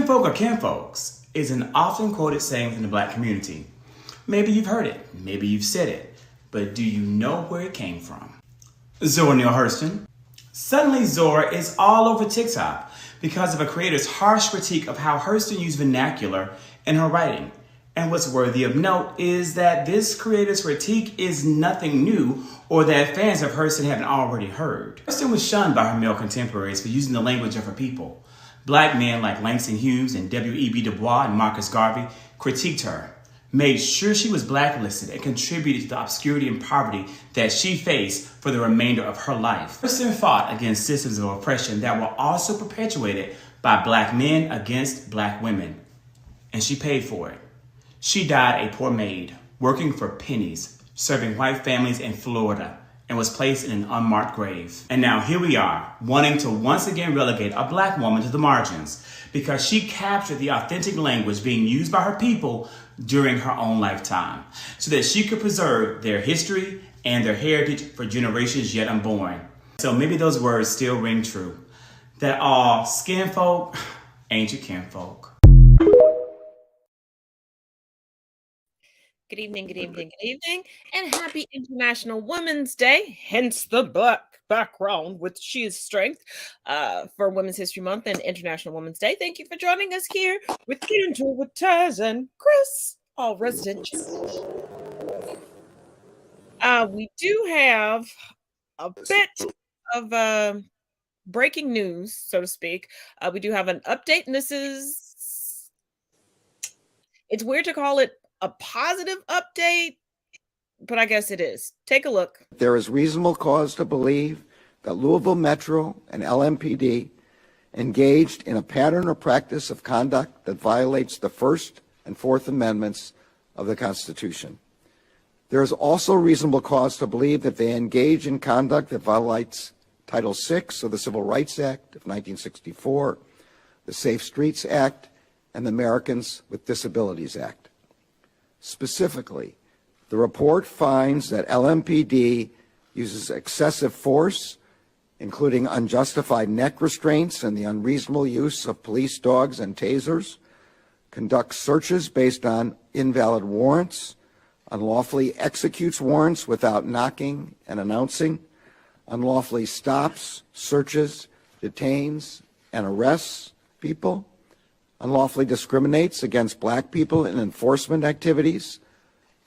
Skinfolk or kinfolks is an often quoted saying within the Black community. Maybe you've heard it, maybe you've said it, but do you know where it came from? Zora Neale Hurston. Suddenly Zora is all over TikTok because of a creator's harsh critique of how Hurston used vernacular in her writing. And what's worthy of note is that this creator's critique is nothing new or that fans of Hurston haven't already heard. Hurston was shunned by her male contemporaries for using the language of her people. Black men like Langston Hughes and W.E.B. Du Bois and Marcus Garvey critiqued her, made sure she was blacklisted, and contributed to the obscurity and poverty that she faced for the remainder of her life. Hurston fought against systems of oppression that were also perpetuated by Black men against Black women, and she paid for it. She died a poor maid, working for pennies, serving white families in Florida, and was placed in an unmarked grave. And now here we are, wanting to once again relegate a Black woman to the margins because she captured the authentic language being used by her people during her own lifetime so that she could preserve their history and their heritage for generations yet unborn. So maybe those words still ring true, that all skin folk ain't your kinfolk. Good evening, good evening, good evening, and happy International Women's Day, hence the black background with She is Strength for Women's History Month and International Women's Day. Thank you for joining us here with Taz and Chris, all residential. We do have a bit of breaking news, so to speak. We do have an update, and it's weird to call it a positive update, but I guess it is. Take a look. There is reasonable cause to believe that Louisville Metro and LMPD engaged in a pattern or practice of conduct that violates the First and Fourth Amendments of the Constitution. There is also reasonable cause to believe that they engage in conduct that violates Title VI of the Civil Rights Act of 1964, the Safe Streets Act, and the Americans with Disabilities Act. Specifically, the report finds that LMPD uses excessive force, including unjustified neck restraints and the unreasonable use of police dogs and tasers, conducts searches based on invalid warrants, unlawfully executes warrants without knocking and announcing, unlawfully stops, searches, detains, and arrests people, unlawfully discriminates against Black people in enforcement activities,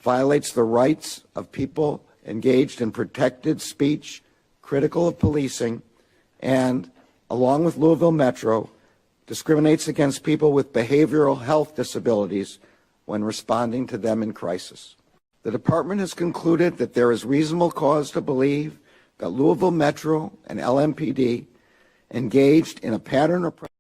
violates the rights of people engaged in protected speech critical of policing, and, along with Louisville Metro, discriminates against people with behavioral health disabilities when responding to them in crisis. The department has concluded that there is reasonable cause to believe that Louisville Metro and LMPD engaged in a pattern or practice.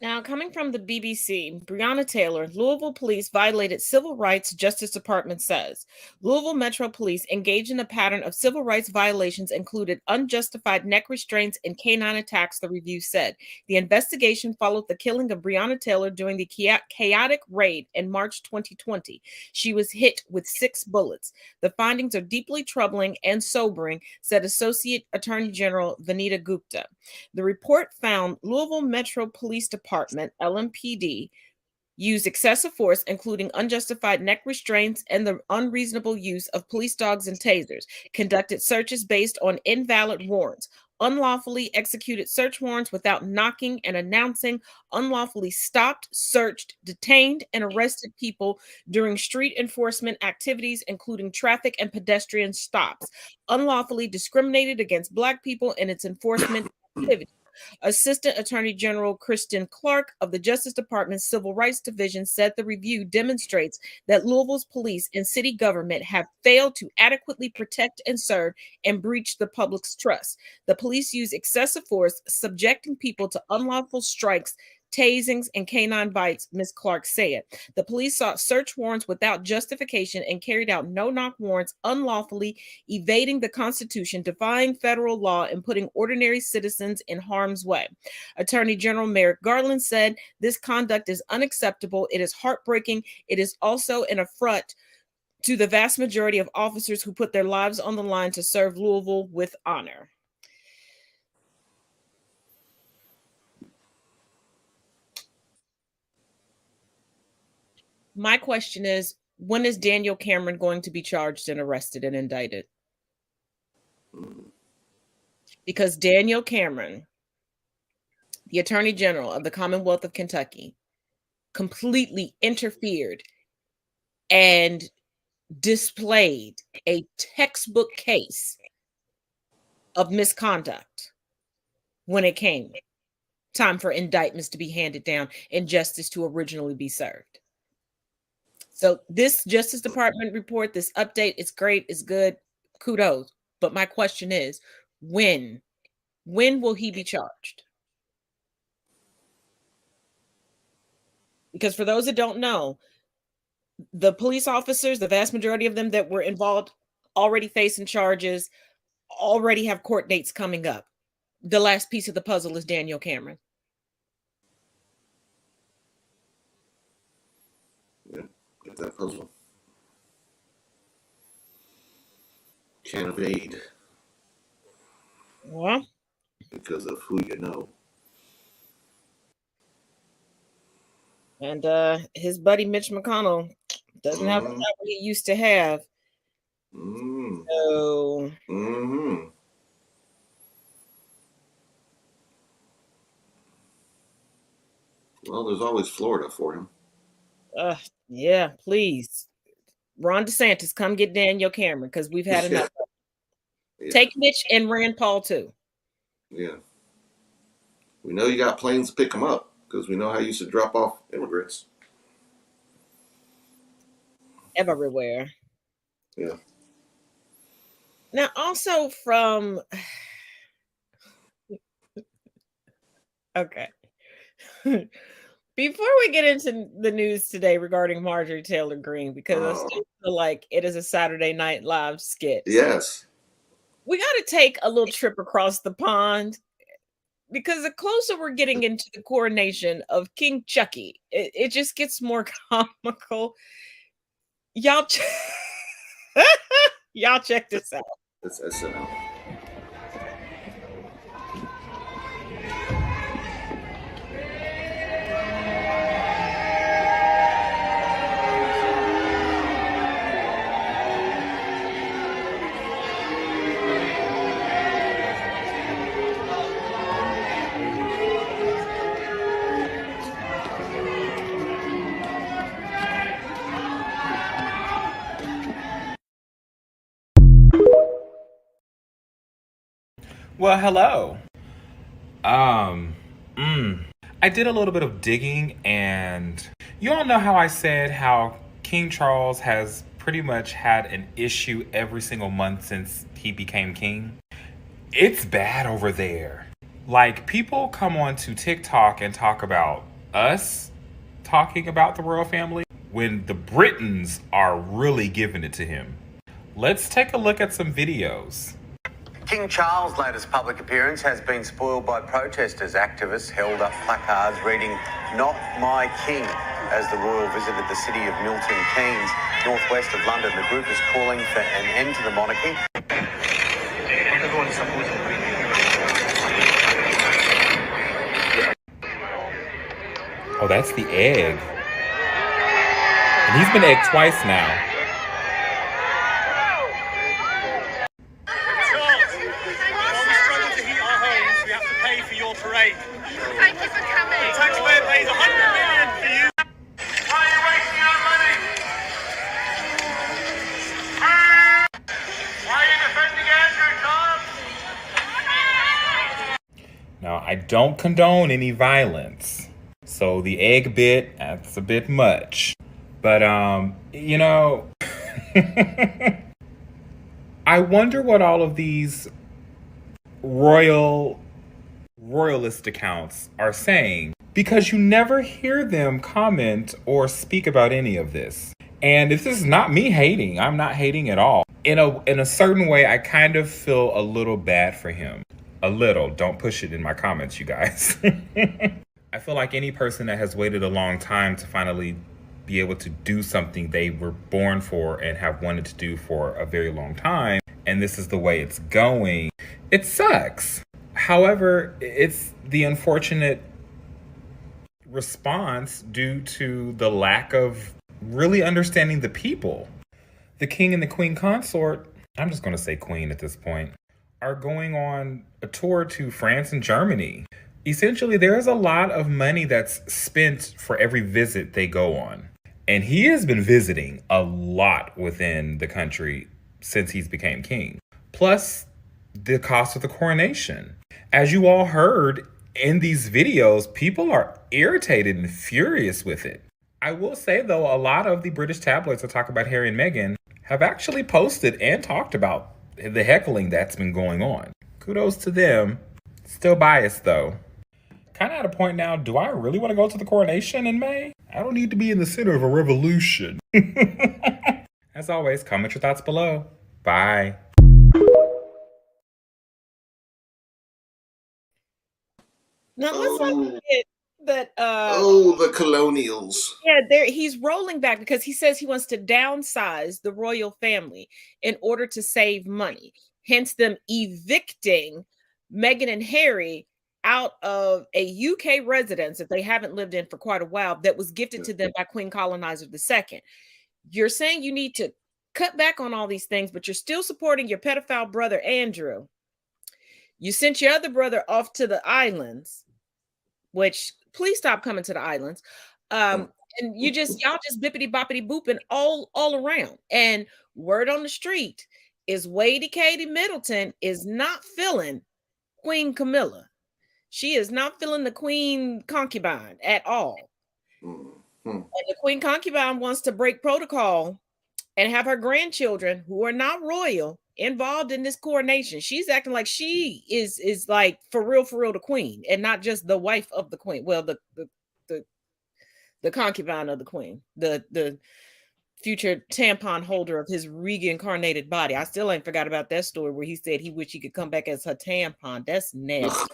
Now, coming from the BBC, Breonna Taylor, Louisville police violated civil rights, Justice Department says. Louisville Metro Police engaged in a pattern of civil rights violations included unjustified neck restraints and canine attacks, the review said. The investigation followed the killing of Breonna Taylor during the chaotic raid in March 2020. She was hit with 6 bullets. The findings are deeply troubling and sobering, said Associate Attorney General Vanita Gupta. The report found Louisville Metro Police Department, LMPD, used excessive force, including unjustified neck restraints and the unreasonable use of police dogs and tasers, conducted searches based on invalid warrants, unlawfully executed search warrants without knocking and announcing, unlawfully stopped, searched, detained, and arrested people during street enforcement activities, including traffic and pedestrian stops, unlawfully discriminated against Black people in its enforcement activities. Assistant Attorney General Kristen Clark of the Justice Department's Civil Rights Division said the review demonstrates that Louisville's police and city government have failed to adequately protect and serve and breach the public's trust. The police use excessive force, subjecting people to unlawful strikes, tasings, and canine bites, Ms. Clark said. The police sought search warrants without justification and carried out no-knock warrants unlawfully, evading the Constitution, defying federal law, and putting ordinary citizens in harm's way. Attorney General Merrick Garland said, "This conduct is unacceptable. It is heartbreaking. It is also an affront to the vast majority of officers who put their lives on the line to serve Louisville with honor." My question is, when is Daniel Cameron going to be charged and arrested and indicted? Because Daniel Cameron, the Attorney General of the Commonwealth of Kentucky, completely interfered and displayed a textbook case of misconduct when it came time for indictments to be handed down and justice to originally be served. So this Justice Department report, this update, it's great, it's good, kudos. But my question is, when will he be charged? Because for those that don't know, the police officers, the vast majority of them that were involved, already facing charges, already have court dates coming up. The last piece of the puzzle is Daniel Cameron. Yeah, get that puzzle. Can't evade Well, because of who you know. and his buddy Mitch McConnell doesn't have the power he used to have. So well, there's always Florida for him. Yeah, please. Ron DeSantis, come get Daniel Cameron, because we've had enough. Yeah. Take Mitch and Rand Paul too. Yeah. We know you got planes to pick them up, because we know how you used to drop off immigrants. Everywhere. Yeah. Now, also from... Okay. Before we get into the news today regarding Marjorie Taylor Greene, because I still feel like it is a Saturday Night Live skit. Yes. We got to take a little trip across the pond, because the closer we're getting into the coronation of King Chucky, it just gets more comical. Y'all check this out. It's SNL. Well, hello. I did a little bit of digging, and you all know how I said how King Charles has pretty much had an issue every single month since he became king. It's bad over there. Like, people come on to TikTok and talk about us talking about the royal family when the Britons are really giving it to him. Let's take a look at some videos. King Charles' latest public appearance has been spoiled by protesters. Activists held up placards reading, "Not my king," as the royal visited the city of Milton Keynes, northwest of London. The group is calling for an end to the monarchy. Oh, that's the egg. And he's been egged twice now. Parade. Thank you for coming. The taxpayer pays $100 million for you. Why are you wasting our money? Why are you defending Andrew, Tom? Now, I don't condone any violence. So the egg bit, that's a bit much. But, you know, I wonder what all of these royalist accounts are saying, because you never hear them comment or speak about any of this. And this is not me hating. I'm not hating at all. In a certain way, I kind of feel a little bad for him. A little. Don't push it in my comments, you guys. I feel like any person that has waited a long time to finally be able to do something they were born for and have wanted to do for a very long time, and this is the way it's going, it sucks. However, it's the unfortunate response due to the lack of really understanding the people. The king and the queen consort, I'm just going to say queen at this point, are going on a tour to France and Germany. Essentially, there's a lot of money that's spent for every visit they go on. And he has been visiting a lot within the country since he's became king. Plus, the cost of the coronation. As you all heard in these videos, people are irritated and furious with it. I will say, though, a lot of the British tabloids that talk about Harry and Meghan have actually posted and talked about the heckling that's been going on. Kudos to them. Still biased, though. Kind of at a point now, do I really want to go to the coronation in May? I don't need to be in the center of a revolution. As always, comment your thoughts below. Bye. Now let's not forget that the colonials. yeah, he's rolling back because he says he wants to downsize the royal family in order to save money. Hence them evicting Meghan and Harry out of a UK residence that they haven't lived in for quite a while that was gifted to them by Queen Colonizer II. You're saying you need to cut back on all these things, but you're still supporting your pedophile brother, Andrew. You sent your other brother off to the islands, which please stop coming to the islands. And y'all just bippity boppity booping all around. And word on the street is Wadey Katie Middleton is not feeling Queen Camilla. She is not feeling the Queen concubine at all. And the Queen concubine wants to break protocol and have her grandchildren who are not royal involved in this coronation. She's acting like she is like for real the queen and not just the wife of the queen. Well, the concubine of the queen, the future tampon holder of his reincarnated body. I still ain't forgot about that story where he said he wished he could come back as her tampon. That's nasty.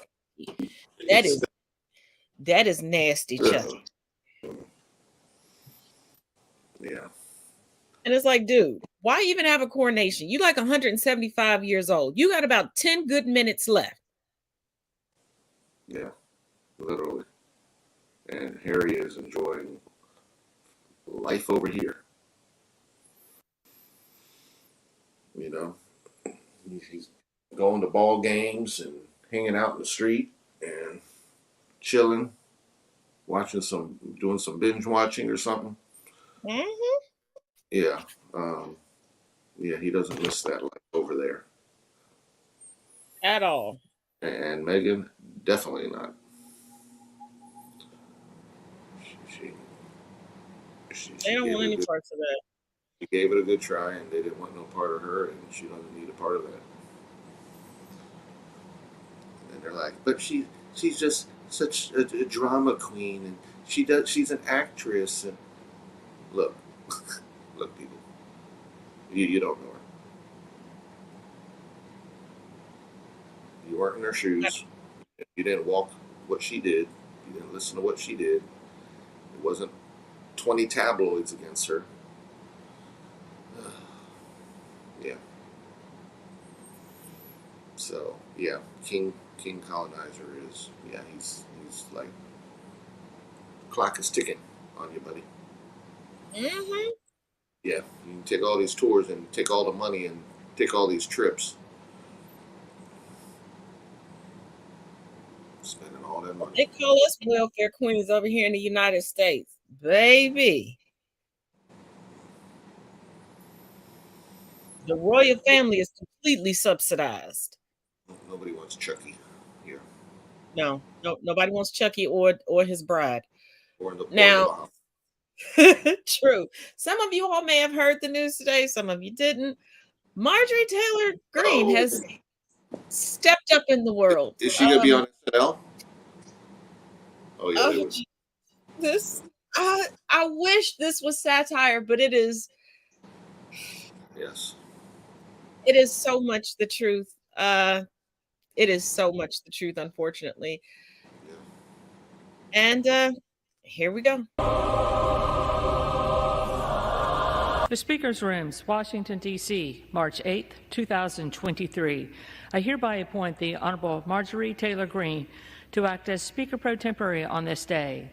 That is nasty, Chuck. Yeah. And it's like, dude, why even have a coronation? You like 175 years old. You got about 10 good minutes left. Yeah, literally. And Harry is enjoying life over here. You know, he's going to ball games and hanging out in the street and chilling, doing some binge watching or something. Mm-hmm. Yeah. Yeah, he doesn't miss that life over there. At all. And Meghan, definitely not. They don't want any parts of that. She gave it a good try, and they didn't want no part of her, and she doesn't need a part of that. And they're like, but she's just such a drama queen, and she's an actress. And look, people, you don't know her. You weren't in her shoes. You didn't walk what she did. You didn't listen to what she did. It wasn't 20 tabloids against her. Yeah. So yeah, King Colonizer is he's like clock is ticking on you, buddy. Mm-hmm. Yeah, you can take all these tours and take all the money and take all these trips. Spending all that money. They call us welfare queens over here in the United States. Baby. The royal family is completely subsidized. Nobody wants Chucky here. No, nobody wants Chucky or his bride. Or the Now, true. Some of you all may have heard the news today. Some of you didn't. Marjorie Taylor Greene has stepped up in the world. Is she gonna be on SNL? Oh yeah. This I wish this was satire, but it is. Yes. It is so much the truth. It is so much the truth, unfortunately. Yeah. And here we go. The Speaker's Rooms, Washington, D.C., March 8, 2023. I hereby appoint the Honorable Marjorie Taylor Greene to act as Speaker pro tempore on this day.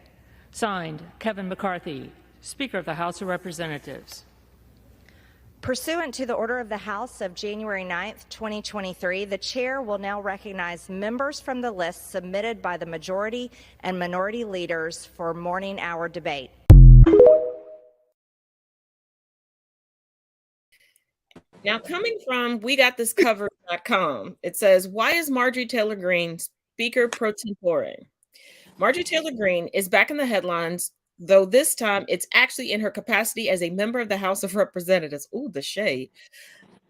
Signed, Kevin McCarthy, Speaker of the House of Representatives. Pursuant to the order of the House of January 9th, 2023, the chair will now recognize members from the list submitted by the majority and minority leaders for morning hour debate. Now, coming from WeGotThisCovered.com, it says, why is Marjorie Taylor Greene Speaker pro tempore? Marjorie Taylor Greene is back in the headlines, though this time it's actually in her capacity as a member of the House of Representatives. Ooh, the shade.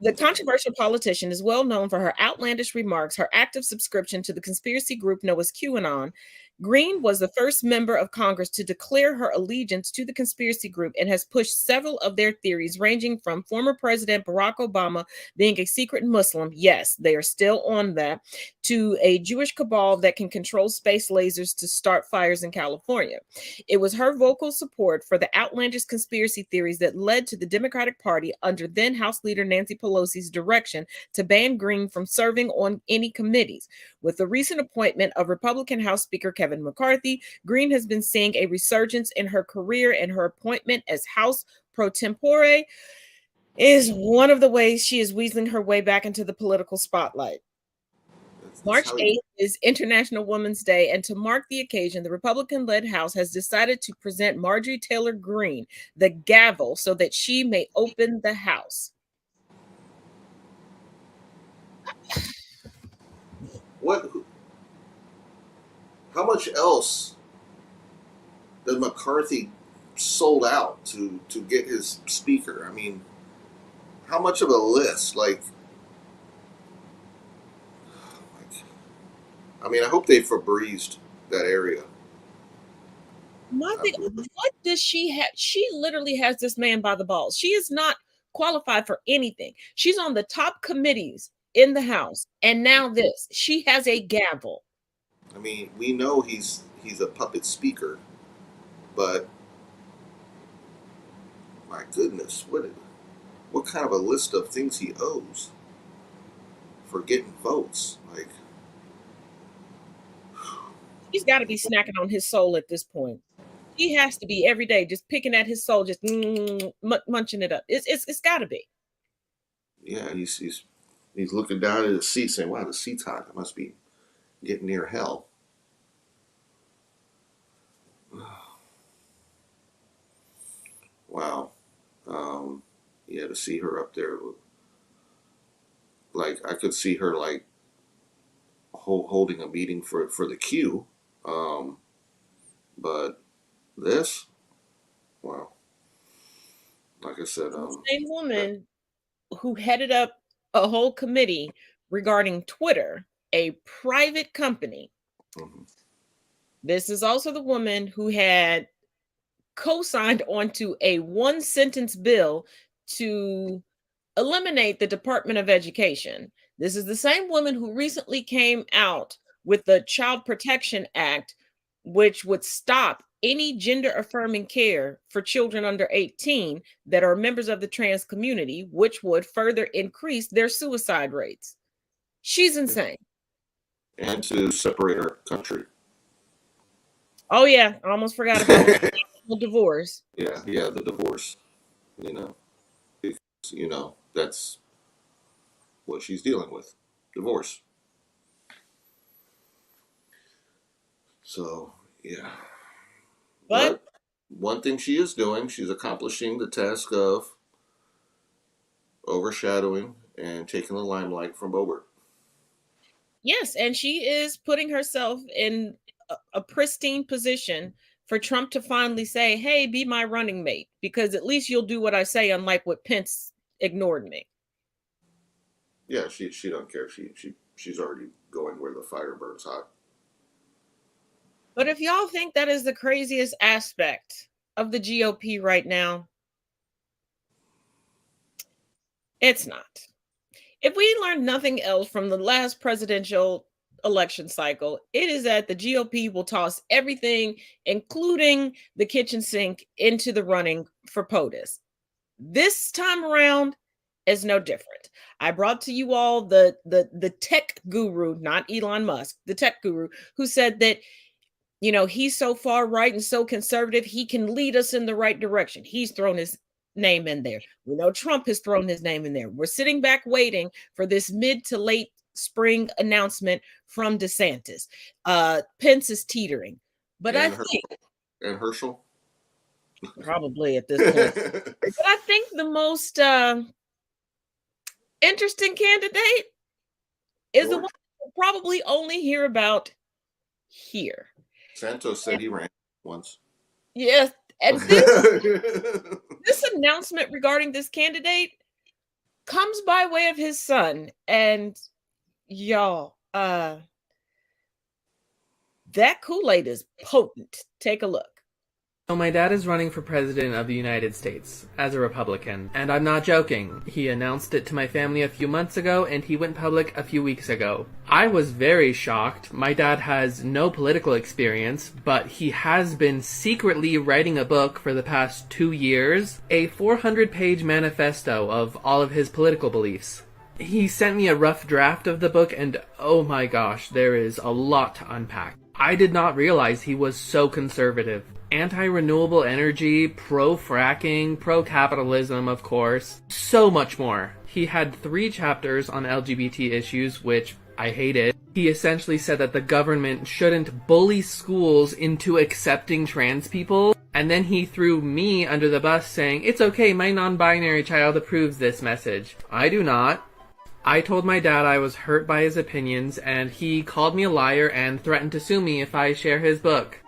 The controversial politician is well known for her outlandish remarks, her active subscription to the conspiracy group known as QAnon. Greene was the first member of Congress to declare her allegiance to the conspiracy group and has pushed several of their theories, ranging from former President Barack Obama being a secret Muslim, yes, they are still on that, to a Jewish cabal that can control space lasers to start fires in California. It was her vocal support for the outlandish conspiracy theories that led to the Democratic Party, under then House Leader Nancy Pelosi's direction, to ban Greene from serving on any committees. With the recent appointment of Republican House Speaker Kevin McCarthy, Greene has been seeing a resurgence in her career, and her appointment as House pro tempore is one of the ways she is weaseling her way back into the political spotlight. March 8th is International Women's Day, and to mark the occasion, the Republican-led House has decided to present Marjorie Taylor Greene the gavel so that she may open the House. What? How much else does McCarthy sold out to get his speaker? I mean, how much of a list? I mean, I hope they Febrezed that area. What does she have? She literally has this man by the balls. She is not qualified for anything. She's on the top committees in the House, and now this. She has a gavel. I mean, we know he's a puppet speaker, but my goodness, what kind of a list of things he owes for getting votes? Like, he's got to be snacking on his soul at this point. He has to be every day just picking at his soul, just munching it up. It's got to be. Yeah, he's looking down at his seat, saying, "Wow, the seat's hot. It must be getting near hell." Wow. Yeah, to see her up there, like I could see her like holding a meeting for the Q, but this, wow. Like I said, same woman who headed up a whole committee regarding Twitter, a private company. Mm-hmm. This is also the woman who had co-signed onto a one-sentence bill to eliminate the Department of Education. This is the same woman who recently came out with the Child Protection Act, which would stop any gender-affirming care for children under 18 that are members of the trans community, which would further increase their suicide rates. She's insane. And to separate our country. Oh, yeah. I almost forgot about the divorce. Yeah, the divorce. Because, that's what she's dealing with. Divorce. So, yeah. But one thing she is doing, she's accomplishing the task of overshadowing and taking the limelight from Boebert. Yes, and she is putting herself in a pristine position for Trump to finally say, hey, be my running mate, because at least you'll do what I say, unlike what Pence ignored me. Yeah, she don't care. She's already going where the fire burns hot. But if y'all think that is the craziest aspect of the GOP right now, it's not. If we learned nothing else from the last presidential election cycle, it is that the GOP will toss everything, including the kitchen sink, into the running for POTUS. This time around is no different. I brought to you all the tech guru, not Elon Musk, the tech guru, who said that he's so far right and so conservative, he can lead us in the right direction. He's thrown his name in there. We know Trump has thrown his name in there. We're sitting back waiting for this mid to late spring announcement from DeSantis. Pence is teetering. But and I think Herschel probably at this point. But I think the most interesting candidate is the one we'll probably only hear about here. Santos said he ran once. Yes, and this announcement regarding this candidate comes by way of his son, and y'all, that Kool-Aid is potent. Take a look. So my dad is running for president of the United States as a Republican, and I'm not joking. He announced it to my family a few months ago, and he went public a few weeks ago. I was very shocked. My dad has no political experience, but he has been secretly writing a book for the past 2 years, a 400-page manifesto of all of his political beliefs. He sent me a rough draft of the book, and oh my gosh, there is a lot to unpack. I did not realize he was so conservative. Anti-renewable energy, pro-fracking, pro-capitalism, of course. So much more. He had 3 chapters on LGBT issues, which I hated. He essentially said that the government shouldn't bully schools into accepting trans people. And then he threw me under the bus saying, "It's okay, my non-binary child approves this message." I do not. I told my dad I was hurt by his opinions, and he called me a liar and threatened to sue me if I share his book.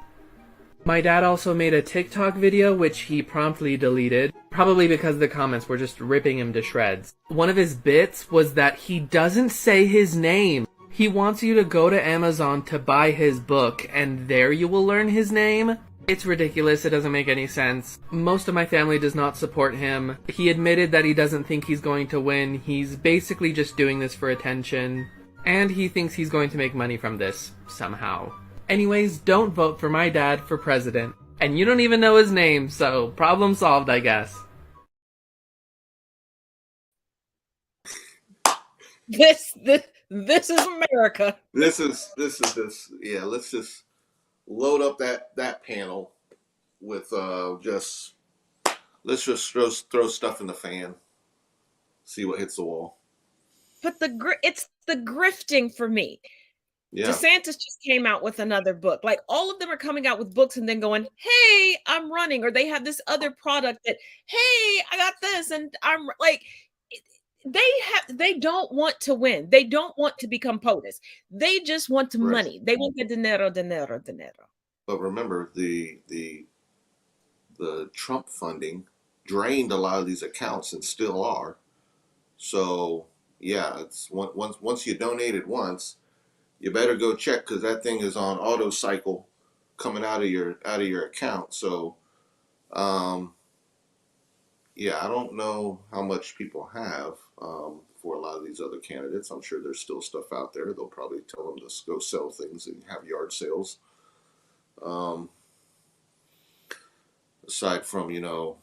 My dad also made a TikTok video, which he promptly deleted, probably because the comments were just ripping him to shreds. One of his bits was that he doesn't say his name. He wants you to go to Amazon to buy his book, and there you will learn his name. It's ridiculous, it doesn't make any sense. Most of my family does not support him. He admitted that he doesn't think he's going to win. He's basically just doing this for attention. And he thinks he's going to make money from this, somehow. Anyways, don't vote for my dad for president. And you don't even know his name, so problem solved, I guess. This is America. This is. Yeah, let's just load up that panel with let's just throw stuff in the fan. See what hits the wall. But it's the grifting for me. Yeah. DeSantis just came out with another book. Like, all of them are coming out with books and then going, "Hey, I'm running," or they have this other product that, "Hey, I got this," and I'm like, they don't want to win. They don't want to become POTUS. They just want money. They want the dinero. But remember, the Trump funding drained a lot of these accounts and still are. So yeah, it's once you donate it once, you better go check, because that thing is on auto cycle coming out of your account. So yeah, I don't know how much people have for a lot of these other candidates. I'm sure there's still stuff out there. They'll probably tell them to go sell things and have yard sales. Aside from, the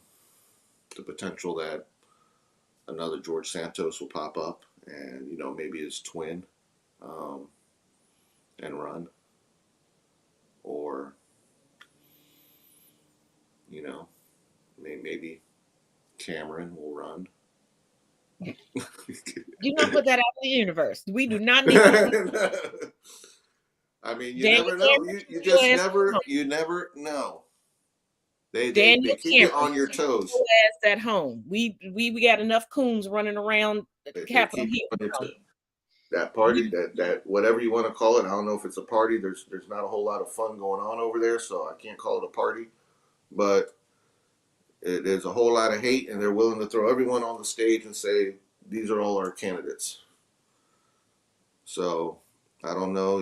potential that another George Santos will pop up and, maybe his twin and run. Or, maybe Cameron will run. Do not put that out in the universe. We do not need I mean, you never know. You just never know. They keep you on your toes. Ass at home. We got enough coons running around Capitol Hill. That party, that whatever you want to call it. I don't know if it's a party. There's not a whole lot of fun going on over there, so I can't call it a party. But there's a whole lot of hate, and they're willing to throw everyone on the stage and say, "These are all our candidates." So I don't know.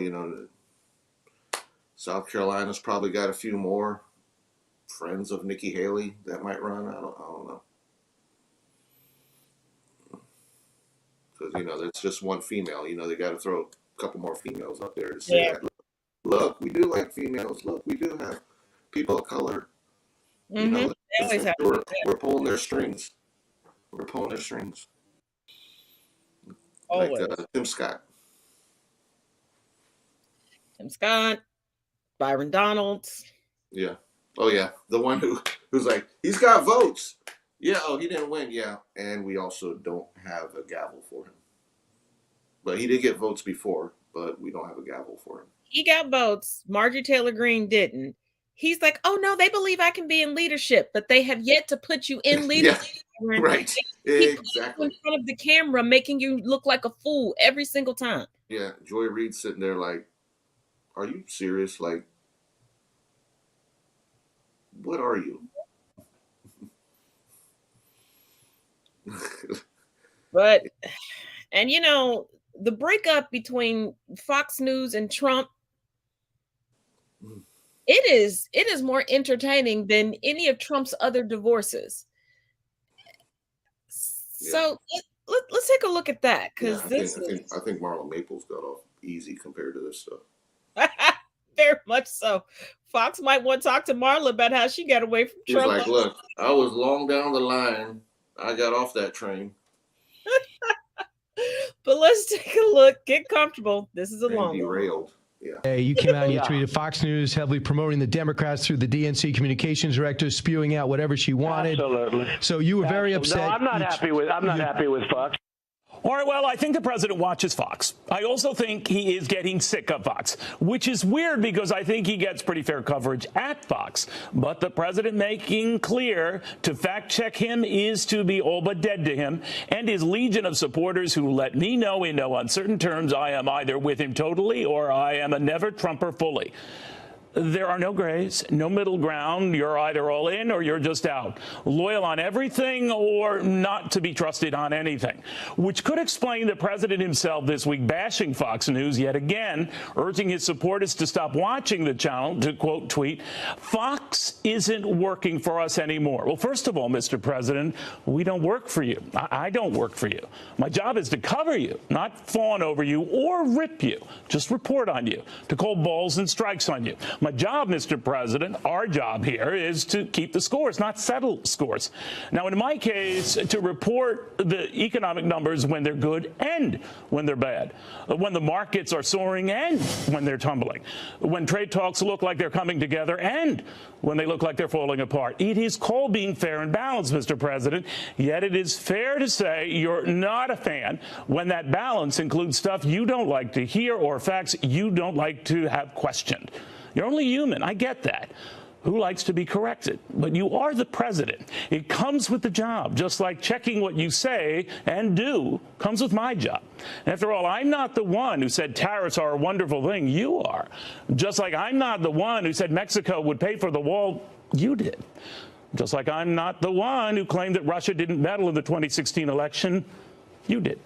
South Carolina's probably got a few more friends of Nikki Haley that might run. I don't know. Because there's just one female. They got to throw a couple more females up there to say, "Look, we do like females. Look, we do have people of color." Mm-hmm. We're pulling their strings. We're pulling their strings. Always. Like Tim Scott. Tim Scott. Byron Donalds. Yeah. Oh yeah, the one who's like, he's got votes. Yeah. Oh, he didn't win. Yeah, and we also don't have a gavel for him. But he did get votes before, but we don't have a gavel for him. He got votes. Marjorie Taylor Greene didn't. He's like, oh no, they believe I can be in leadership, but they have yet to put you in leadership. Yeah, right. Exactly. In front of the camera, making you look like a fool every single time. Yeah, Joy Reid's sitting there like, are you serious? Like, what are you? But, and you know, the breakup between Fox News and Trump, it is more entertaining than any of Trump's other divorces. Yeah. So let's take a look at that, because I think Marla Maples got off easy compared to this stuff. Very much so. Fox might want to talk to Marla about how she got away from Trump. He's like, look, I was long down the line. I got off that train. But let's take a look. Get comfortable. This is a long one. Derailed. Yeah. Hey, you came out and you tweeted Fox News heavily promoting the Democrats through the DNC communications director, spewing out whatever she wanted. Absolutely. So you were very upset. No, I'm not happy with Fox. All right, well, I think the president watches Fox. I also think he is getting sick of Fox, which is weird because I think he gets pretty fair coverage at Fox. But the president making clear to fact check him is to be all but dead to him, and his legion of supporters who let me know in no uncertain terms I am either with him totally or I am a never Trumper fully. There are no grays, no middle ground. You're either all in or you're just out. Loyal on everything or not to be trusted on anything. Which could explain the president himself this week bashing Fox News yet again, urging his supporters to stop watching the channel, to quote tweet, Fox isn't working for us anymore. Well, first of all, Mr. President, we don't work for you. I don't work for you. My job is to cover you, not fawn over you or rip you. Just report on you, to call balls and strikes on you. My job, Mr. President, our job here is to keep the scores, not settle scores. Now, in my case, to report the economic numbers when they're good and when they're bad, when the markets are soaring and when they're tumbling, when trade talks look like they're coming together and when they look like they're falling apart. It is called being fair and balanced, Mr. President, yet it is fair to say you're not a fan when that balance includes stuff you don't like to hear or facts you don't like to have questioned. You're only human. I get that. Who likes to be corrected? But you are the president. It comes with the job, just like checking what you say and do comes with my job. After all, I'm not the one who said tariffs are a wonderful thing. You are. Just like I'm not the one who said Mexico would pay for the wall. You did. Just like I'm not the one who claimed that Russia didn't meddle in the 2016 election. You did.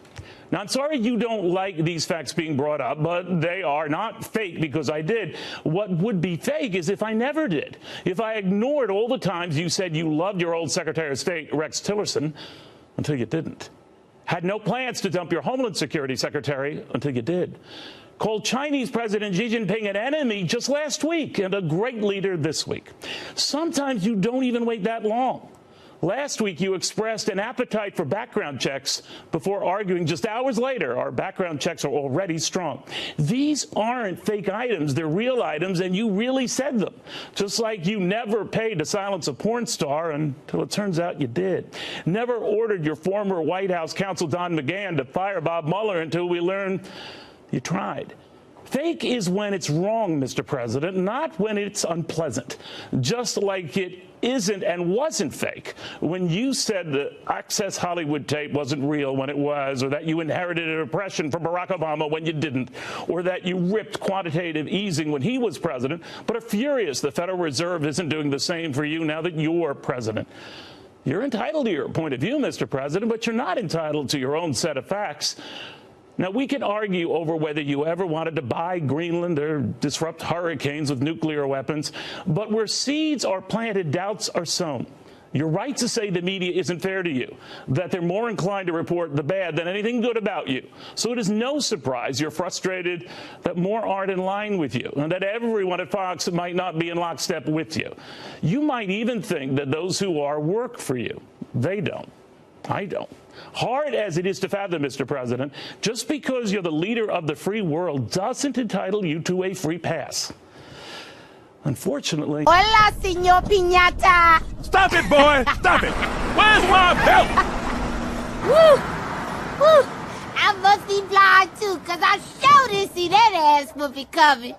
Now, I'm sorry you don't like these facts being brought up, but they are not fake because I did. What would be fake is if I never did. If I ignored all the times you said you loved your old Secretary of State, Rex Tillerson, until you didn't. Had no plans to dump your Homeland Security Secretary until you did. Called Chinese President Xi Jinping an enemy just last week and a great leader this week. Sometimes you don't even wait that long. Last week, you expressed an appetite for background checks before arguing just hours later our background checks are already strong. These aren't fake items. They're real items, and you really said them. Just like you never paid to silence a porn star until it turns out you did. Never ordered your former White House counsel Don McGahn to fire Bob Mueller until we learned you tried. Fake is when it's wrong, Mr. President, not when it's unpleasant. Just like it isn't and wasn't fake when you said the Access Hollywood tape wasn't real when it was, or that you inherited a depression from Barack Obama when you didn't, or that you ripped quantitative easing when he was president, but are furious the Federal Reserve isn't doing the same for you now that you're president. You're entitled to your point of view, Mr. President, but you're not entitled to your own set of facts. Now, we can argue over whether you ever wanted to buy Greenland or disrupt hurricanes with nuclear weapons, but where seeds are planted, doubts are sown. You're right to say the media isn't fair to you, that they're more inclined to report the bad than anything good about you. So it is no surprise you're frustrated that more aren't in line with you, and that everyone at Fox might not be in lockstep with you. You might even think that those who are work for you. They don't. I don't. Hard as it is to fathom, Mr. President, just because you're the leader of the free world doesn't entitle you to a free pass. Unfortunately. Hola, señor Piñata. Stop it, boy! Stop it! Where's my belt? Woo! Woo! I must be blind too, cause I sure didn't see that ass whoopie coming.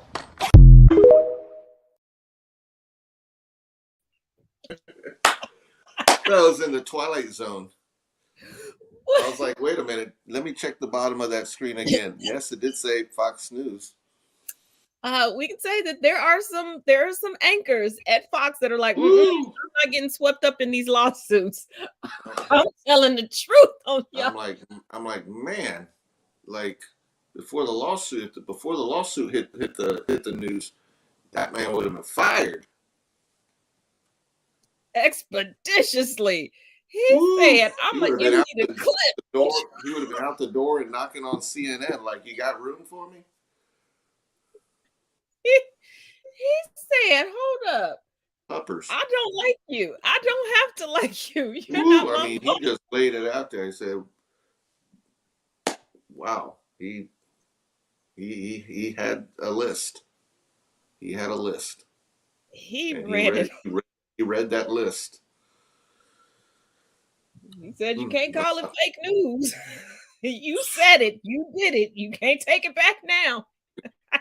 That was in the Twilight Zone. I was like, wait a minute, let me check the bottom of that screen again. Yes, it did say Fox News. We can say that there are some anchors at Fox that are like, I'm not getting swept up in these lawsuits. I'm telling the truth on y'all. I'm like, man, like before the lawsuit hit the news, that man would have been fired expeditiously. He said, "I'm gonna give you the clip." He would have been out the door and knocking on CNN like, "You got room for me?" He said, "Hold up, Puppers. I don't like you. I don't have to like you. You're not my he just laid it out there. He said, "Wow, he had a list. He had a list. He read that list. He said, you can't call it fake news. You said it. You did it. You can't take it back now."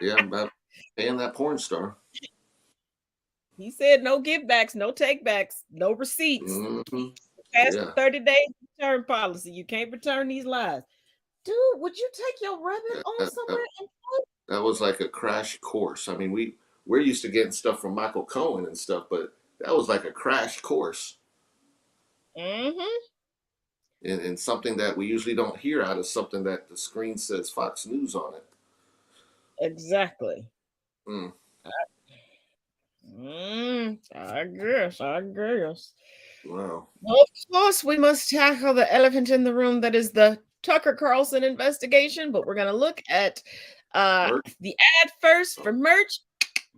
Yeah, I'm about paying that porn star. He said, no givebacks, no takebacks, no receipts. Past the 30-day return policy. You can't return these lies. Dude, would you take your rabbit on somewhere? That was like a crash course. I mean, we're used to getting stuff from Michael Cohen and stuff, but that was like a crash course. In something that we usually don't hear out of something that the screen says Fox News on it. Exactly. I guess. Wow. Well, of course, we must tackle the elephant in the room that is the Tucker Carlson investigation, but we're going to look at the ad first for merch.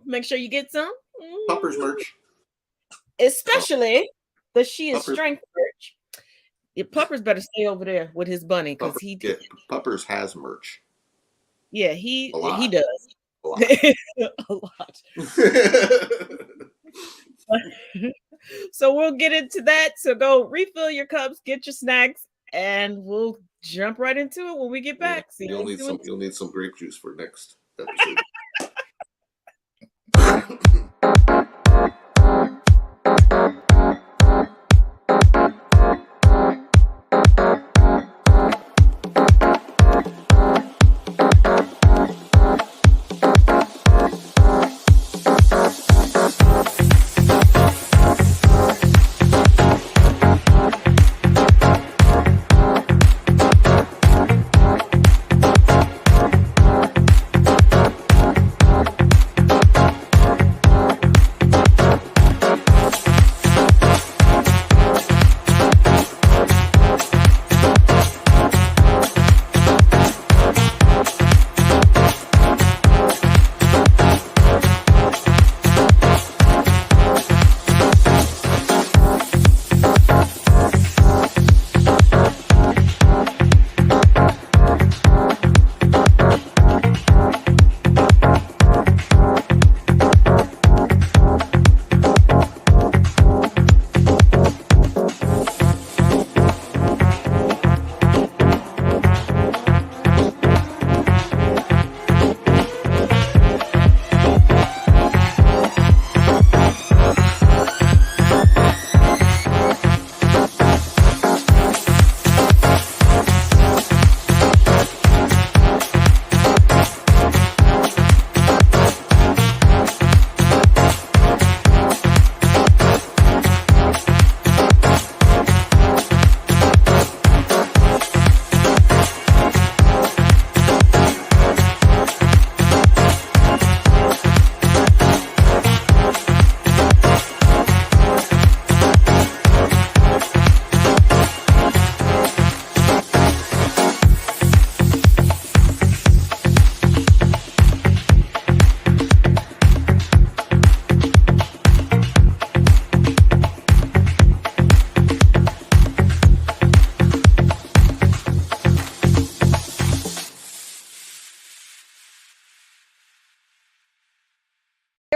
Make sure you get some. Puppers merch. Especially the She is Strength merch. Your Puppers better stay over there with his bunny because Puppers has merch. Yeah, he does. A lot. A lot. So we'll get into that. So go refill your cups, get your snacks, and we'll jump right into it when we get back. Yeah, you'll need some grape juice for next episode.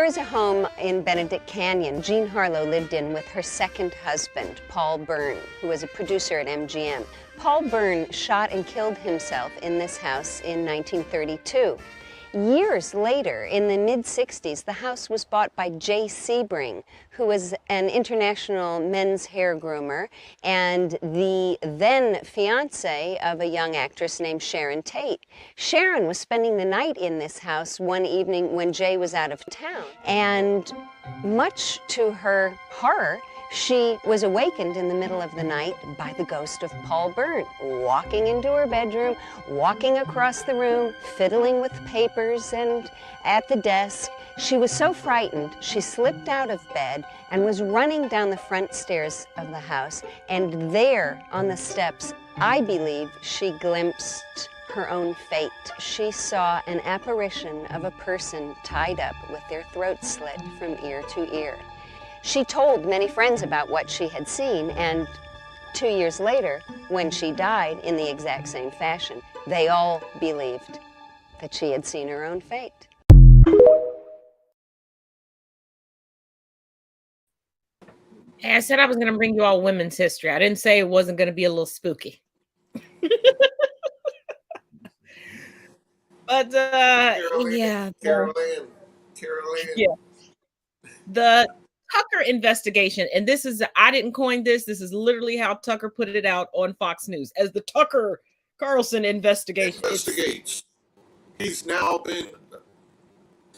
is a home in Benedict Canyon Jean Harlow lived in with her second husband, Paul Byrne, who was a producer at MGM. Paul Byrne shot and killed himself in this house in 1932. Years later, in the mid-60s, the house was bought by Jay Sebring, who was an international men's hair groomer and the then fiancé of a young actress named Sharon Tate. Sharon was spending the night in this house one evening when Jay was out of town, and much to her horror, she was awakened in the middle of the night by the ghost of Paul Byrne, walking into her bedroom, walking across the room, fiddling with papers and at the desk. She was so frightened, she slipped out of bed and was running down the front stairs of the house. And there on the steps, I believe she glimpsed her own fate. She saw an apparition of a person tied up with their throats slit from ear to ear. She told many friends about what she had seen, and 2 years later, when she died in the exact same fashion, they all believed that she had seen her own fate. Hey, I said I was going to bring you all women's history. I didn't say it wasn't going to be a little spooky. But yeah. Carolyn. Yeah. The Tucker investigation, and this is, I didn't coin this. This is literally how Tucker put it out on Fox News as the Tucker Carlson investigation. Investigates. He's now been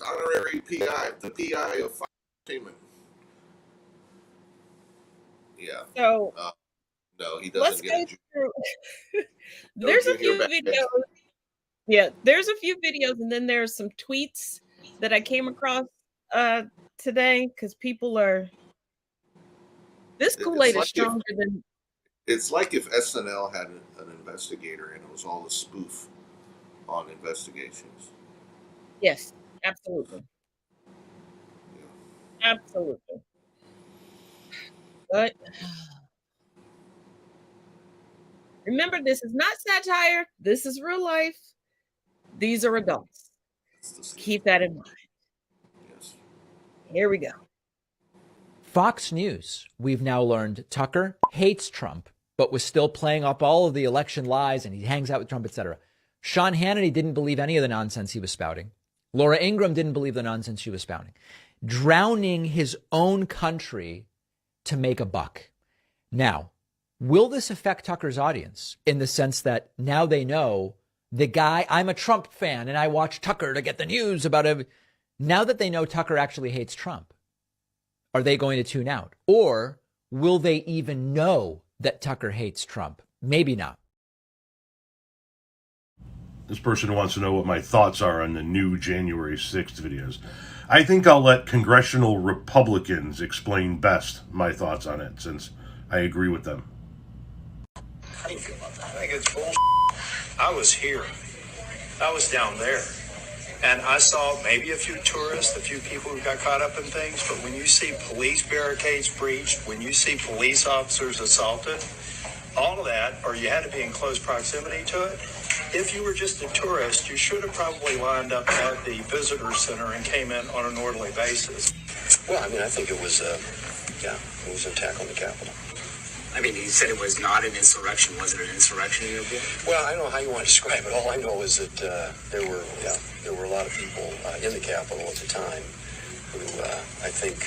honorary PI, the PI of Fox Entertainment. Yeah. So no, he doesn't get it. There's a few videos. Yeah, there's a few videos, and then there's some tweets that I came across today because people are. This Kool-Aid is stronger than. It's like if SNL had an investigator and it was all a spoof on investigations. Yes, absolutely. Yeah. Absolutely. But remember, this is not satire. This is real life. These are adults. Keep that in mind. Yes. Here we go. Fox News. We've now learned Tucker hates Trump, but was still playing up all of the election lies, and he hangs out with Trump, etc. Sean Hannity didn't believe any of the nonsense he was spouting. Laura Ingraham didn't believe the nonsense she was spouting. Drowning his own country to make a buck. Now, will this affect Tucker's audience in the sense that now they know the guy, I'm a Trump fan and I watch Tucker to get the news about it. Now that they know Tucker actually hates Trump, are they going to tune out? Or will they even know that Tucker hates Trump? Maybe not. This person wants to know what my thoughts are on the new January 6th videos. I think I'll let congressional Republicans explain best my thoughts on it, since I agree with them. How do you feel about that? I think it's bullshit. I was here. I was down there. And I saw maybe a few tourists, a few people who got caught up in things, but when you see police barricades breached, when you see police officers assaulted, all of that, or you had to be in close proximity to it, if you were just a tourist, you should have probably lined up at the visitor center and came in on an orderly basis. Well, I mean, I think it was, it was an attack on the Capitol. I mean, he said it was not an insurrection. Was it an insurrection in your book? Well, I don't know how you want to describe it. All I know is that there were a lot of people in the Capitol at the time who I think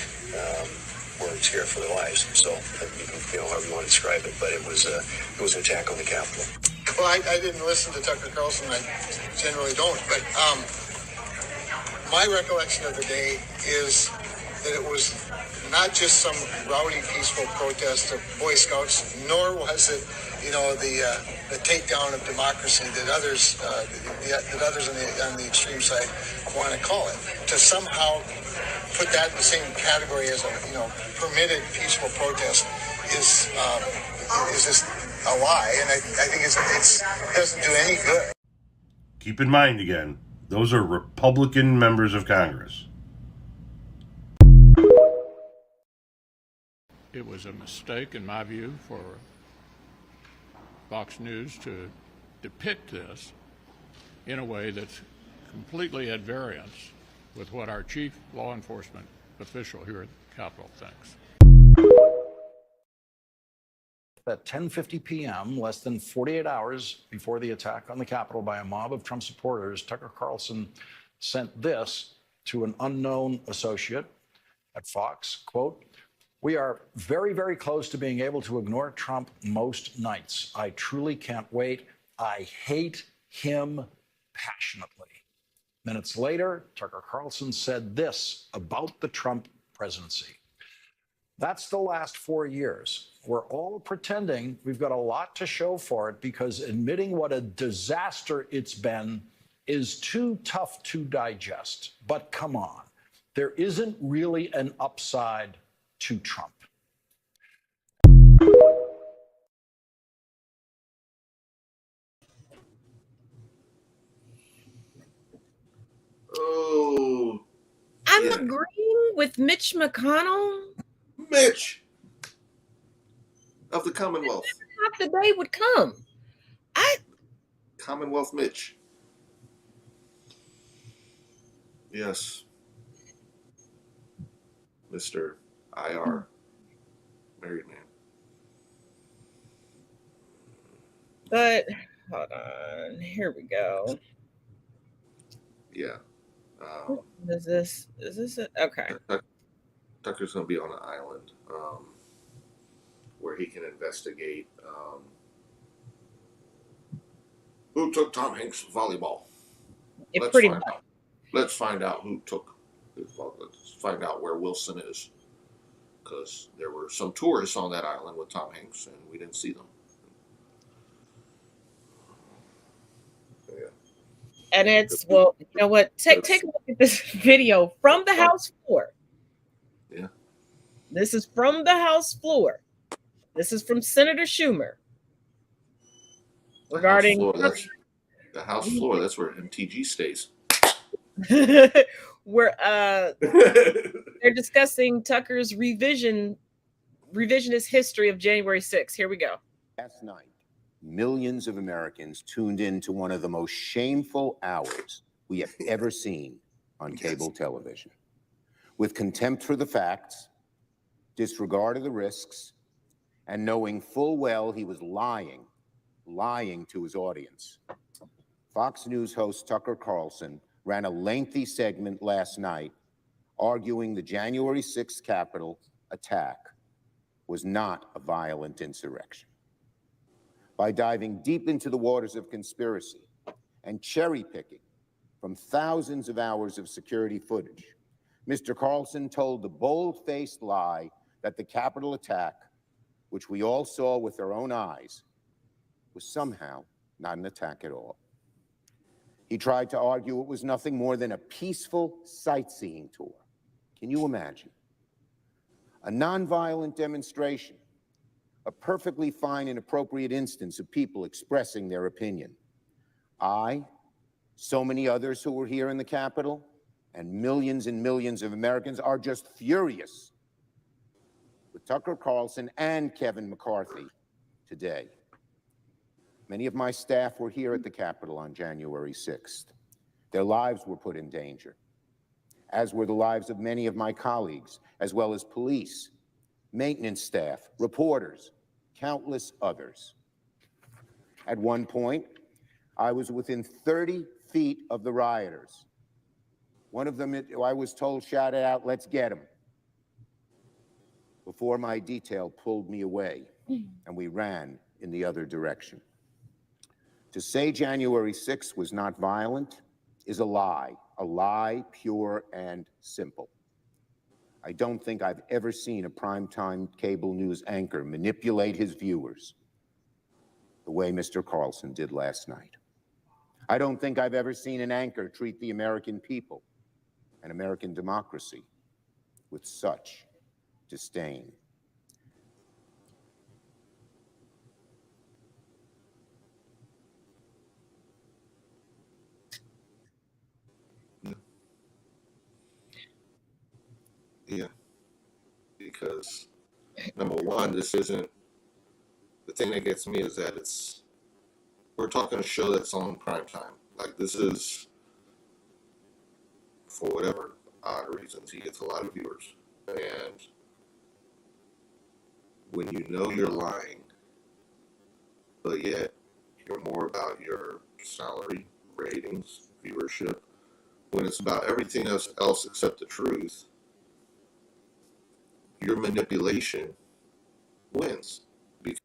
were scared for their lives. So, however you want to describe it, but it was an attack on the Capitol. Well, I didn't listen to Tucker Carlson. I generally don't, but my recollection of the day is that it was not just some rowdy, peaceful protest of Boy Scouts, nor was it, the takedown of democracy that others on the extreme side want to call it. To somehow put that in the same category as a permitted peaceful protest is just a lie, and I think it doesn't do any good. Keep in mind again, those are Republican members of Congress. It was a mistake, in my view, for Fox News to depict this in a way that's completely at variance with what our chief law enforcement official here at the Capitol thinks. At 10:50 p.m., less than 48 hours before the attack on the Capitol by a mob of Trump supporters, Tucker Carlson sent this to an unknown associate at Fox, quote, "We are very, very close to being able to ignore Trump most nights. I truly can't wait. I hate him passionately." Minutes later, Tucker Carlson said this about the Trump presidency. "That's the last 4 years. We're all pretending we've got a lot to show for it because admitting what a disaster it's been is too tough to digest. But come on, there isn't really an upside to Trump." Oh, I'm yeah. agreeing with Mitch McConnell. Mitch of the Commonwealth. Half the day would come. Commonwealth Mitch. Yes. Mr. IR. Married man. But hold on. Here we go. Yeah. Is this it? Okay. Tucker's going to be on an island where he can investigate who took Tom Hanks' volleyball. Let's find out who took his volleyball. Let's find out where Wilson is. Because there were some tourists on that island with Tom Hanks, and we didn't see them. Yeah. And it's, well, you know what? Take a look at this video from the House floor. Yeah. This is from the House floor. This is from Senator Schumer. Regarding the House floor, that's where MTG stays. where they're discussing Tucker's revisionist history of January 6th. Here we go. Last night, millions of Americans tuned in to one of the most shameful hours we have ever seen on cable television. With contempt for the facts, disregard of the risks, and knowing full well he was lying to his audience. Fox News host Tucker Carlson ran a lengthy segment last night arguing the January 6th Capitol attack was not a violent insurrection. By diving deep into the waters of conspiracy and cherry-picking from thousands of hours of security footage, Mr. Carlson told the bold-faced lie that the Capitol attack, which we all saw with our own eyes, was somehow not an attack at all. He tried to argue it was nothing more than a peaceful sightseeing tour. Can you imagine? A nonviolent demonstration, a perfectly fine and appropriate instance of people expressing their opinion. I, so many others who were here in the Capitol, and millions of Americans are just furious with Tucker Carlson and Kevin McCarthy today. Many of my staff were here at the Capitol on January 6th. Their lives were put in danger, as were the lives of many of my colleagues, as well as police, maintenance staff, reporters, countless others. At one point, I was within 30 feet of the rioters. One of them, I was told, shouted out, "Let's get him," before my detail pulled me away and we ran in the other direction. To say January 6th was not violent is a lie pure and simple. I don't think I've ever seen a primetime cable news anchor manipulate his viewers the way Mr. Carlson did last night. I don't think I've ever seen an anchor treat the American people and American democracy with such disdain. Yeah. Because, number one, this isn't, the thing that gets me is that we're talking a show that's on prime time. Like, this is for whatever odd reasons, he gets a lot of viewers. And when you know you're lying, but yet you're more about your salary, ratings, viewership, when it's about everything else except the truth, your manipulation wins because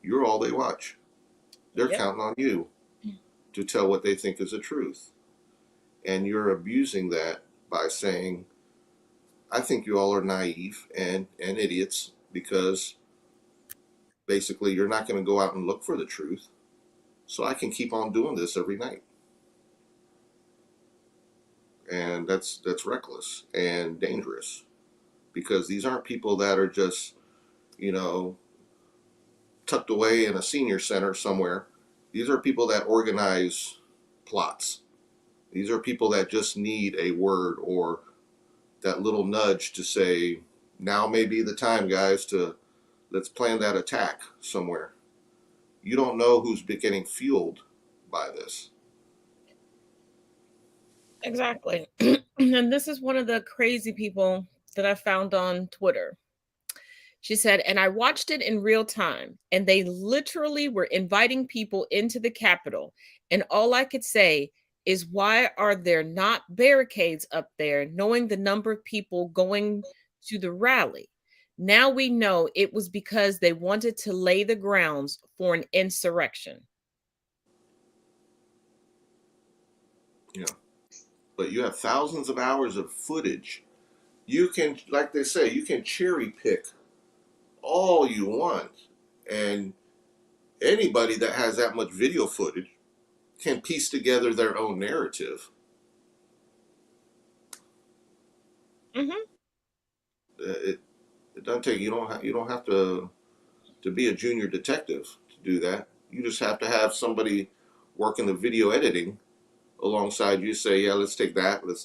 you're all they watch. They're counting on you to tell what they think is the truth. And you're abusing that by saying, I think you all are naive and idiots because basically you're not going to go out and look for the truth. So I can keep on doing this every night. And that's reckless and dangerous because these aren't people that are just, tucked away in a senior center somewhere. These are people that organize plots. These are people that just need a word or that little nudge to say, now may be the time, guys, let's plan that attack somewhere. You don't know who's getting fueled by this. Exactly. And this is one of the crazy people that I found on Twitter. She said, and I watched it in real time, and they literally were inviting people into the Capitol. And all I could say is, why are there not barricades up there, knowing the number of people going to the rally? Now we know it was because they wanted to lay the grounds for an insurrection. Yeah. But you have thousands of hours of footage. You can, like they say, you can cherry pick all you want. And anybody that has that much video footage can piece together their own narrative. Mm-hmm. It doesn't take, you don't have to be a junior detective to do that. You just have to have somebody working the video editing alongside you, say, yeah, let's take that, let's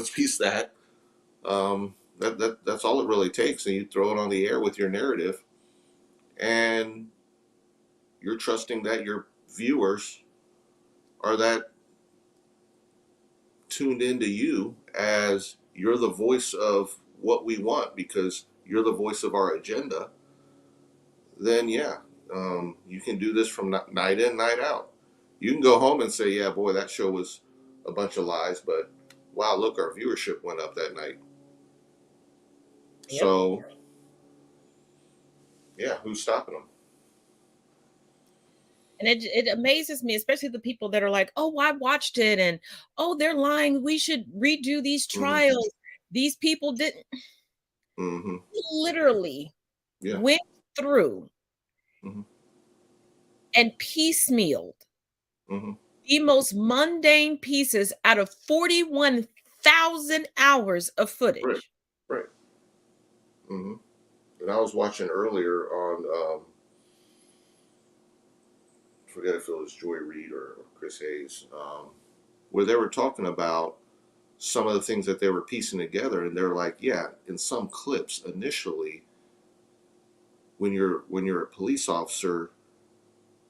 piece that. That's all it really takes, and you throw it on the air with your narrative, and you're trusting that your viewers are that tuned into you as you're the voice of what we want because you're the voice of our agenda. Then you can do this from night in, night out. You can go home and say, yeah, boy, that show was a bunch of lies, but wow, look, our viewership went up that night. Yep. So, yeah, who's stopping them? And it amazes me, especially the people that are like, oh, I watched it and, oh, they're lying. We should redo these trials. Mm-hmm. These people didn't. Mm-hmm. Literally went through and piecemealed the most mundane pieces out of 41,000 hours of footage. Right. Mm-hmm. And I was watching earlier on, I forget if it was Joy Reid or Chris Hayes, where they were talking about some of the things that they were piecing together, and they're like, yeah, in some clips initially, when you're a police officer,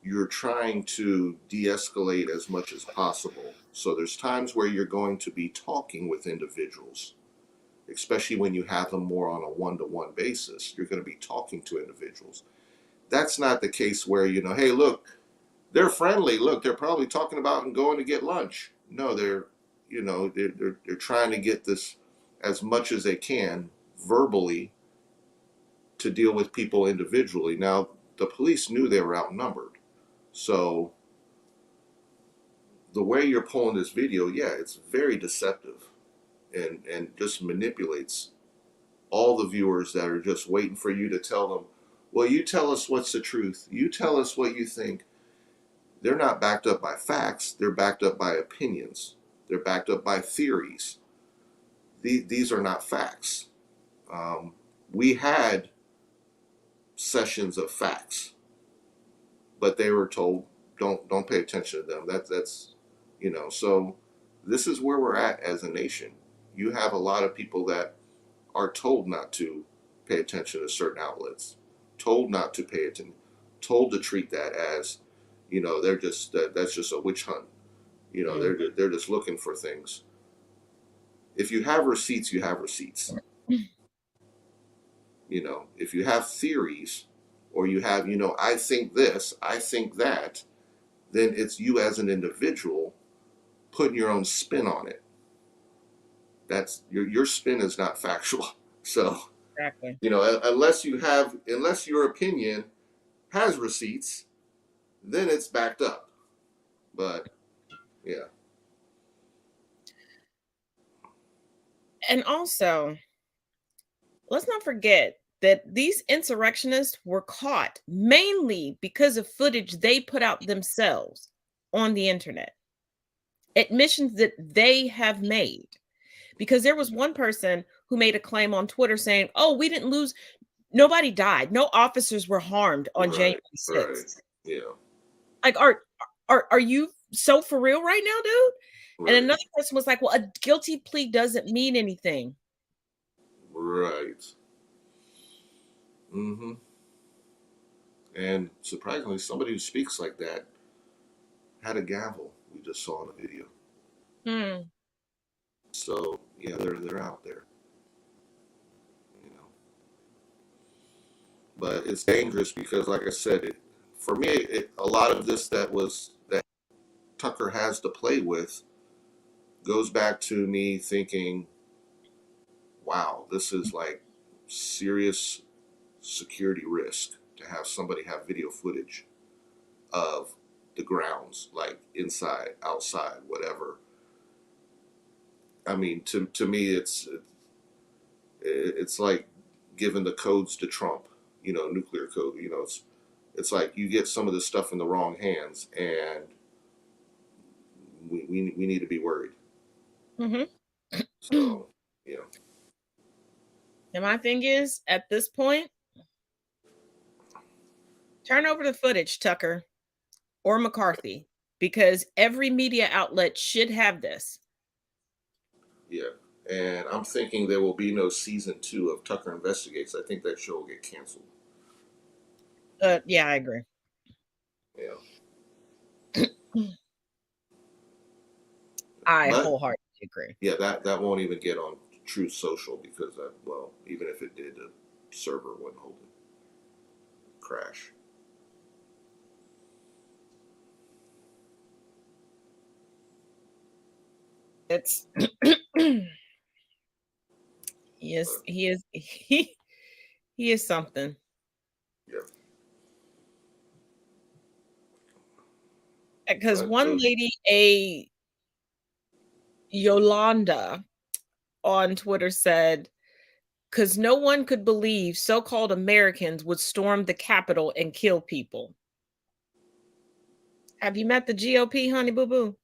you're trying to de-escalate as much as possible. So there's times where you're going to be talking with individuals, especially when you have them more on a one-to-one basis. You're going to be talking to individuals. That's not the case where, hey, look, they're friendly. Look, they're probably talking about and going to get lunch. No, they're trying to get this as much as they can verbally to deal with people individually. Now, the police knew they were outnumbered. So the way you're pulling this video, it's very deceptive and just manipulates all the viewers that are just waiting for you to tell them, well, you tell us what's the truth. You tell us what you think. They're not backed up by facts. They're backed up by opinions. They're backed up by theories. These are not facts. We had sessions of facts, but they were told, don't pay attention to them. That's so this is where we're at as a nation. You have a lot of people that are told not to pay attention to certain outlets, told not to pay attention, told to treat that as, that's just a witch hunt. They're just looking for things. if you have receipts, you have receipts. You know, if you have theories, or you have, you know, I think this, I think that, then it's you as an individual putting your own spin on it. That's your spin is not factual. So, Exactly. you know, unless your opinion has receipts, then it's backed up. But yeah. And also, let's not forget that these insurrectionists were caught mainly because of footage they put out themselves on the internet, admissions that they have made. Because there was one person who made a claim on Twitter saying, "Oh, we didn't lose, nobody died, no officers were harmed on January 6th." Yeah. Like, are you so for real right now, dude? Right. And another person was like, "Well, a guilty plea doesn't mean anything." Right. Mm-hmm. And surprisingly, somebody who speaks like that had a gavel. We just saw in a video. Hmm. So yeah, they're out there. You know. But it's dangerous because, like I said, for me, a lot of this that Tucker has to play with goes back to me thinking, wow, this is like serious security risk to have somebody have video footage of the grounds, like inside, outside, whatever. I mean, to me, it's like giving the codes to Trump, you know, nuclear code. You know, it's like you get some of this stuff in the wrong hands, and we need to be worried. Mm-hmm. So, yeah. And my thing is, at this point, turn over the footage, Tucker or McCarthy, because every media outlet should have this. Yeah. And I'm thinking there will be no season 2 of Tucker Investigates. I think that show will get canceled. Yeah, I agree. Yeah. I But, wholeheartedly agree. yeah, that won't even get on Truth Social because, well, even if it did, the server wouldn't hold it. Crash. It's he is something. Yeah. Because one lady, a Yolanda on Twitter said, because no one could believe so-called Americans would storm the Capitol and kill people. Have you met the GOP, honey boo boo?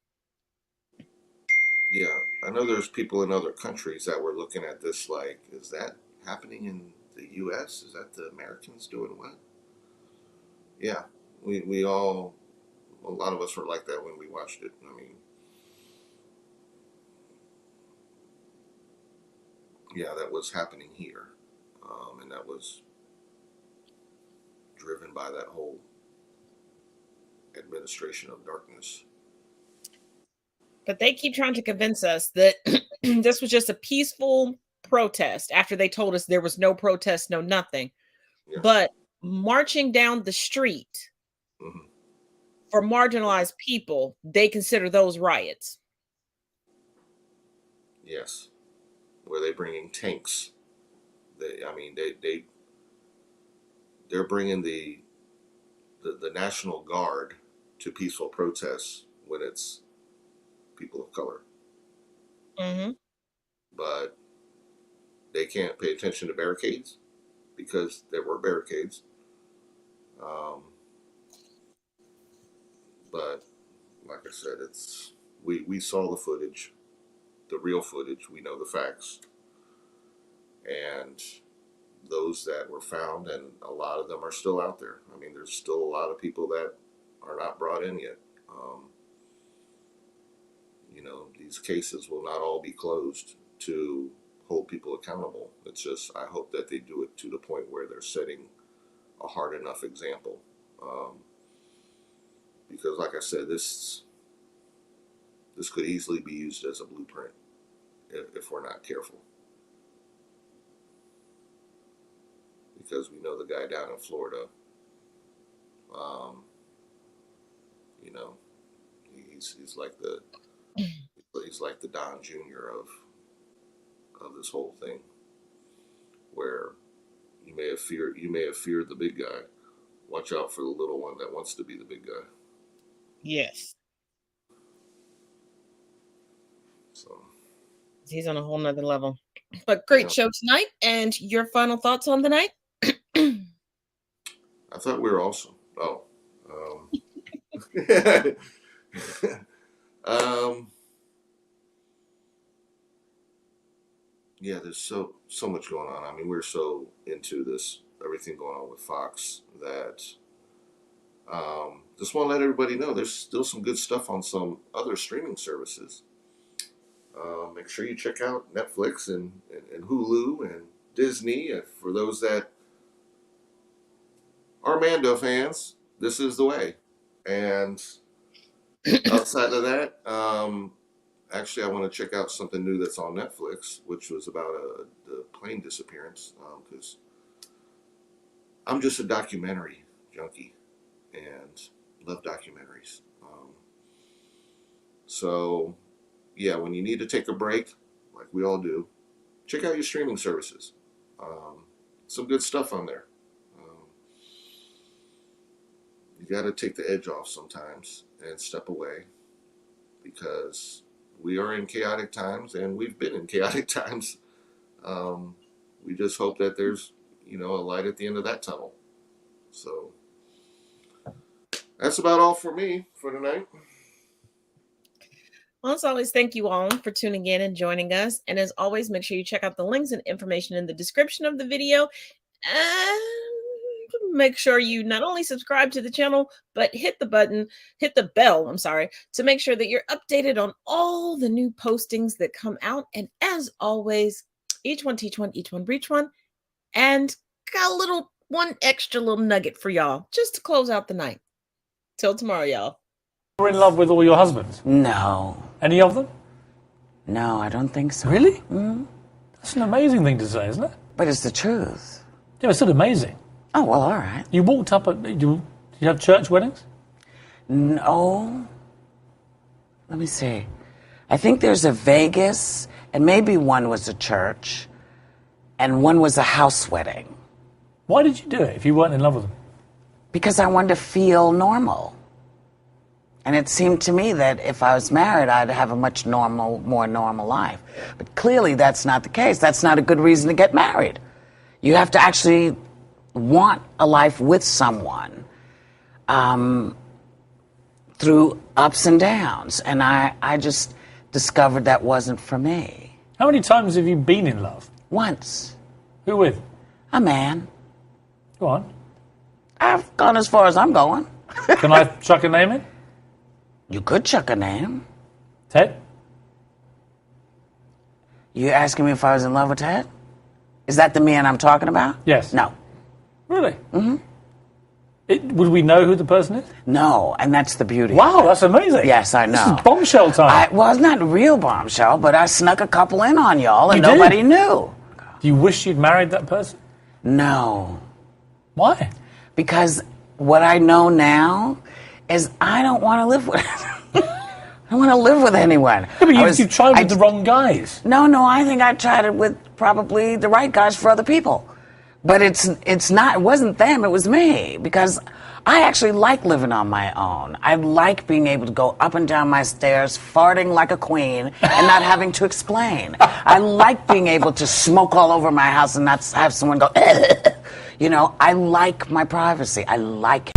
Yeah, I know there's people in other countries that were looking at this like, is that happening in the U.S.? Is that the Americans doing what? Yeah, we all, a lot of us were like that when we watched it. I mean, yeah, that was happening here, and that was driven by that whole administration of darkness. But they keep trying to convince us that this was just a peaceful protest after they told us there was no protest, no nothing. Yeah. But marching down the street for marginalized people, they consider those riots. Yes, where they bringing tanks. They're bringing the National Guard to peaceful protests when it's people of color. Mm-hmm. But they can't pay attention to barricades because there were barricades. But like I said, we saw the footage, the real footage. We know the facts, and those that were found, and a lot of them are still out there. I mean, there's still a lot of people that are not brought in yet. You know, these cases will not all be closed to hold people accountable. It's just, I hope that they do it to the point where they're setting a hard enough example. Because like I said, this could easily be used as a blueprint. if we're not careful. Because we know the guy down in Florida, you know, he's like the Don Jr. of this whole thing, where you may have feared the big guy. Watch out for the little one that wants to be the big guy. Yes. So he's on a whole nother level. But great show tonight. And your final thoughts on the night? I thought we were awesome. Oh. Yeah, there's so much going on. I mean, we're so into this, everything going on with Fox, that just want to let everybody know there's still some good stuff on some other streaming services. Make sure you check out Netflix and Hulu and Disney. And for those that are Mando fans, this is the way. And outside of that, actually, I want to check out something new that's on Netflix, which was about the plane disappearance, because I'm just a documentary junkie and love documentaries. So, yeah, when you need to take a break, like we all do, check out your streaming services. Some good stuff on there. You got to take the edge off sometimes and step away, because we are in chaotic times, and we've been in chaotic times. We just hope that there's, a light at the end of that tunnel. So that's about all for me for tonight. Well, as always, thank you all for tuning in and joining us. And as always, make sure you check out the links and information in the description of the video. And make sure you not only subscribe to the channel, but hit the bell, to make sure that you're updated on all the new postings that come out. And as always, each one teach one, each one reach one. And got one extra little nugget for y'all just to close out the night. Till tomorrow, y'all. You're in love with all your husbands? No. Any of them? No, I don't think so. Really? Mm-hmm. That's an amazing thing to say, isn't it? But it's the truth. Yeah, it's still amazing. Oh, well, all right. You walked up did you have church weddings? No. Let me see. I think there's a Vegas, and maybe one was a church, and one was a house wedding. Why did you do it if you weren't in love with them? Because I wanted to feel normal. And it seemed to me that if I was married, I'd have a much more normal life. But clearly that's not the case. That's not a good reason to get married. You have to actually want a life with someone through ups and downs. And I just discovered that wasn't for me. How many times have you been in love? Once. Who with? A man. Go on. I've gone as far as I'm going. Can I chuck a name in? You could chuck a name. Ted? You asking me if I was in love with Ted? Is that the man I'm talking about? Yes. No. Really? Mm-hmm. Would we know who the person is? No, and that's the beauty. Wow, that's amazing. Yes, I know. This is bombshell time. Well, it's not real bombshell, but I snuck a couple in on y'all, and nobody knew. Do you wish you'd married that person? No. Why? Because what I know now is I don't want to live with I don't want to live with anyone. Yeah, but you tried with the wrong guys. No, I think I tried it with probably the right guys for other people. But it wasn't them, it was me. Because I actually like living on my own. I like being able to go up and down my stairs, farting like a queen, and not having to explain. I like being able to smoke all over my house and not have someone go, I like my privacy. I like it.